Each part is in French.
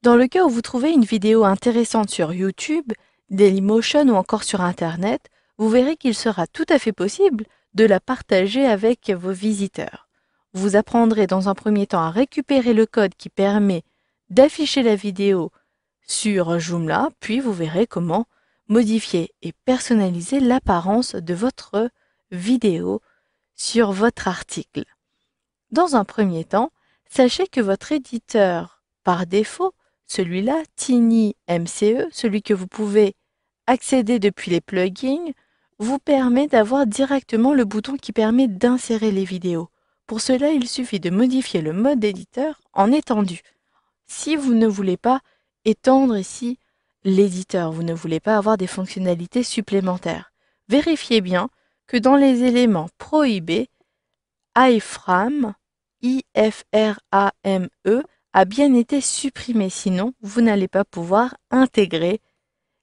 Dans le cas où vous trouvez une vidéo intéressante sur YouTube, Dailymotion ou encore sur Internet, vous verrez qu'il sera tout à fait possible de la partager avec vos visiteurs. Vous apprendrez dans un premier temps à récupérer le code qui permet d'afficher la vidéo sur Joomla, puis vous verrez comment modifier et personnaliser l'apparence de votre vidéo sur votre article. Dans un premier temps, sachez que votre éditeur par défaut, celui-là, TinyMCE, celui que vous pouvez accéder depuis les plugins, vous permet d'avoir directement le bouton qui permet d'insérer les vidéos. Pour cela, il suffit de modifier le mode éditeur en étendu. Si vous ne voulez pas étendre ici l'éditeur, vous ne voulez pas avoir des fonctionnalités supplémentaires, vérifiez bien que dans les éléments prohibés, iframe, I-F-R-A-M-E, a bien été supprimé, sinon vous n'allez pas pouvoir intégrer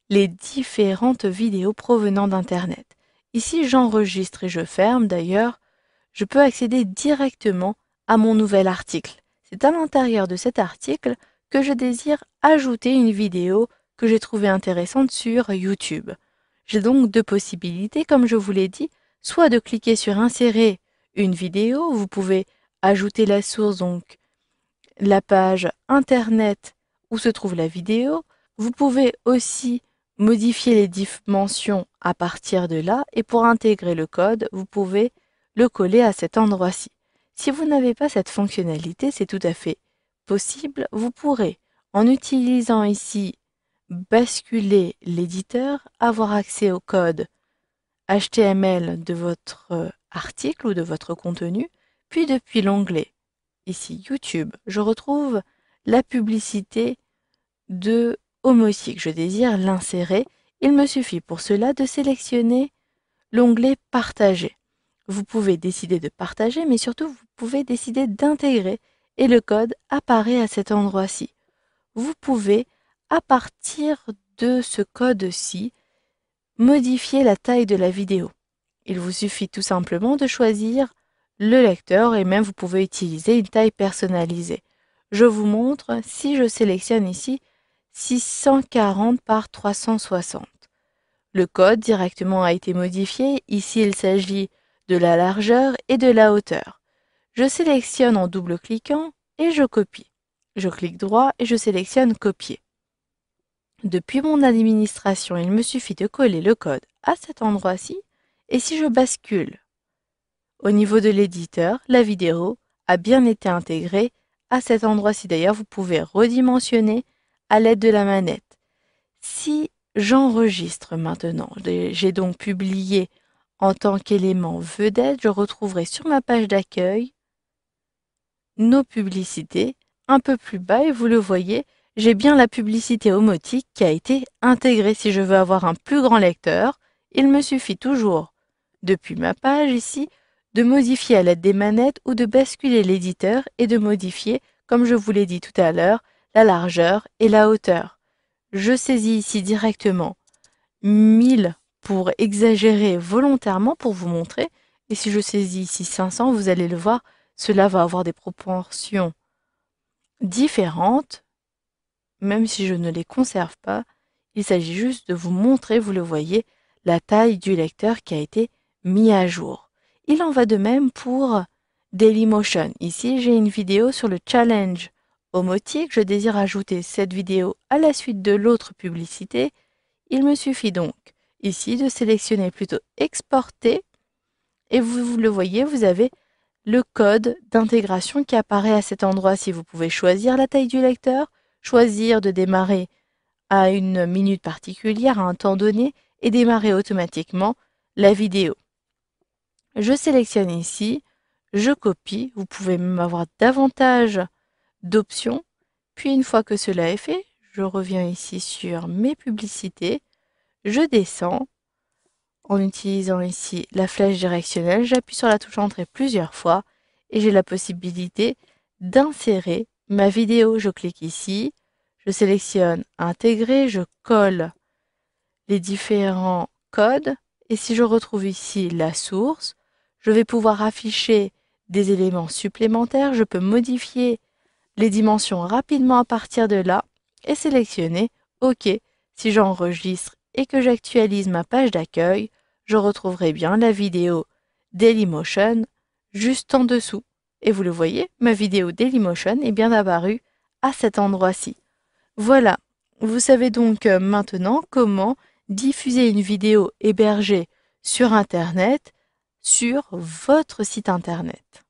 les différentes vidéos provenant d'Internet. Ici, j'enregistre et je ferme. D'ailleurs, je peux accéder directement à mon nouvel article. C'est à l'intérieur de cet article que je désire ajouter une vidéo que j'ai trouvée intéressante sur YouTube. J'ai donc deux possibilités, comme je vous l'ai dit, soit de cliquer sur Insérer une vidéo, vous pouvez ajouter la source, donc la page Internet où se trouve la vidéo. Vous pouvez aussi modifier les dimensions à partir de là et pour intégrer le code, vous pouvez le coller à cet endroit-ci. Si vous n'avez pas cette fonctionnalité, c'est tout à fait possible. Vous pourrez, en utilisant ici basculer l'éditeur, avoir accès au code HTML de votre article ou de votre contenu, puis depuis l'onglet ici YouTube, je retrouve la publicité de Homotic. Je désire l'insérer. Il me suffit pour cela de sélectionner l'onglet Partager. Vous pouvez décider de partager, mais surtout vous pouvez décider d'intégrer et le code apparaît à cet endroit-ci. Vous pouvez, à partir de ce code-ci, modifier la taille de la vidéo. Il vous suffit tout simplement de choisir le lecteur et même vous pouvez utiliser une taille personnalisée. Je vous montre si je sélectionne ici 640 par 360. Le code directement a été modifié. Ici, il s'agit de la largeur et de la hauteur. Je sélectionne en double-cliquant et je copie. Je clique droit et je sélectionne Copier. Depuis mon administration, il me suffit de coller le code à cet endroit-ci et si je bascule au niveau de l'éditeur, la vidéo a bien été intégrée à cet endroit-ci. D'ailleurs, vous pouvez redimensionner à l'aide de la manette. Si j'enregistre maintenant, j'ai donc publié en tant qu'élément vedette, je retrouverai sur ma page d'accueil nos publicités un peu plus bas et vous le voyez, j'ai bien la publicité Homotic qui a été intégrée. Si je veux avoir un plus grand lecteur, il me suffit toujours, depuis ma page ici, de modifier à l'aide des manettes ou de basculer l'éditeur et de modifier, comme je vous l'ai dit tout à l'heure, la largeur et la hauteur. Je saisis ici directement 1000 pour exagérer volontairement pour vous montrer. Et si je saisis ici 500, vous allez le voir, cela va avoir des proportions différentes, même si je ne les conserve pas. Il s'agit juste de vous montrer, vous le voyez, la taille du lecteur qui a été mis à jour. Il en va de même pour Dailymotion. Ici, j'ai une vidéo sur le challenge Homotic. Je désire ajouter cette vidéo à la suite de l'autre publicité. Il me suffit donc ici de sélectionner plutôt Exporter et vous le voyez, vous avez le code d'intégration qui apparaît à cet endroit-ci. Vous pouvez choisir la taille du lecteur, choisir de démarrer à une minute particulière, à un temps donné, et démarrer automatiquement la vidéo. Je sélectionne ici, je copie, vous pouvez même avoir davantage d'options, puis une fois que cela est fait, je reviens ici sur mes publicités, je descends, en utilisant ici la flèche directionnelle, j'appuie sur la touche Entrée plusieurs fois, et j'ai la possibilité d'insérer ma vidéo. Je clique ici, je sélectionne Intégrer, je colle les différents codes et si je retrouve ici la source, je vais pouvoir afficher des éléments supplémentaires. Je peux modifier les dimensions rapidement à partir de là et sélectionner OK. Si j'enregistre et que j'actualise ma page d'accueil, je retrouverai bien la vidéo Dailymotion juste en dessous. Et vous le voyez, ma vidéo Dailymotion est bien apparue à cet endroit-ci. Voilà, vous savez donc maintenant comment diffuser une vidéo hébergée sur Internet sur votre site Internet.